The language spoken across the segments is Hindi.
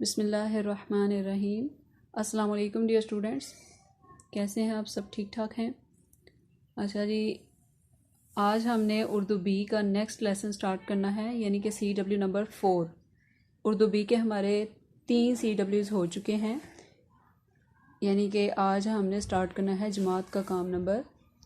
बिस्मिल्लाहिर्रहमानिर्रहीम। अस्सलाम वालेकुम डियर स्टूडेंट्स, कैसे हैं आप सब? ठीक ठाक हैं? अच्छा जी, आज हमने उर्दू बी का नेक्स्ट लेसन स्टार्ट करना है, यानी कि CW नंबर 4। उर्दू बी के हमारे 3 CWs हो चुके हैं, यानी कि आज हमने स्टार्ट करना है जमात का काम नंबर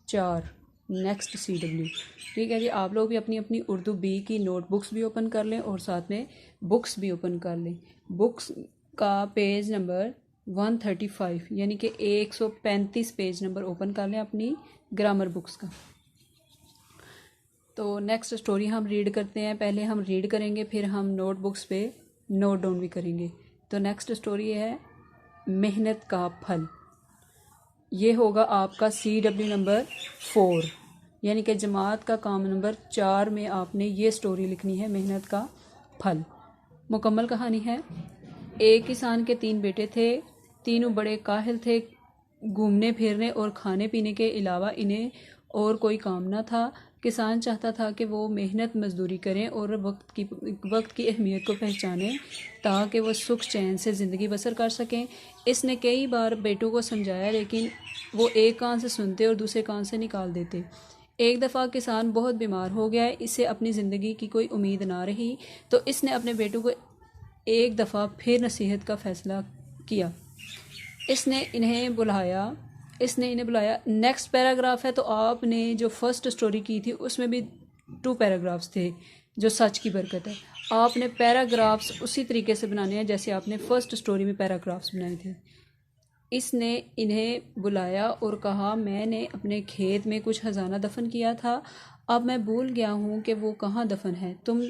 4 नेक्स्ट CW। ठीक है जी, आप लोग भी अपनी अपनी उर्दू बी की नोटबुक्स भी ओपन कर लें और साथ में बुक्स भी ओपन कर लें। बुक्स का पेज नंबर 135 यानी कि 135 पेज नंबर ओपन कर लें अपनी ग्रामर बुक्स का। तो नेक्स्ट स्टोरी हम रीड करते हैं। पहले हम रीड करेंगे, फिर हम नोट बुक्स पे नोट डाउन भी करेंगे। तो नेक्स्ट स्टोरी है मेहनत का फल। ये होगा आपका CW नंबर 4, यानी कि जमात का काम नंबर 4 में आपने ये स्टोरी लिखनी है, मेहनत का फल। मुकम्मल कहानी है। एक किसान के 3 बेटे थे। तीनों बड़े काहिल थे। घूमने फिरने और खाने पीने के अलावा इन्हें और कोई काम न था। किसान चाहता था कि वो मेहनत मजदूरी करें और वक्त की अहमियत को पहचानें ताकि वो सुख चैन से ज़िंदगी बसर कर सकें। इसने कई बार बेटों को समझाया, लेकिन वो एक कान से सुनते और दूसरे कान से निकाल देते। एक दफ़ा किसान बहुत बीमार हो गया। इसे अपनी ज़िंदगी की कोई उम्मीद ना रही, तो इसने अपने बेटों को एक दफ़ा फिर नसीहत का फ़ैसला किया। इसने इन्हें बुलाया। नेक्स्ट पैराग्राफ है, तो आपने जो फर्स्ट स्टोरी की थी उसमें भी 2 पैराग्राफ्स थे, जो सच की बरकत है। आपने पैराग्राफ्स उसी तरीके से बनाने हैं जैसे आपने फर्स्ट स्टोरी में पैराग्राफ्स बनाए थे। इसने इन्हें बुलाया और कहा, मैंने अपने खेत में कुछ खजाना दफन किया था। अब मैं भूल गया हूँ कि वो कहाँ दफन है। तुम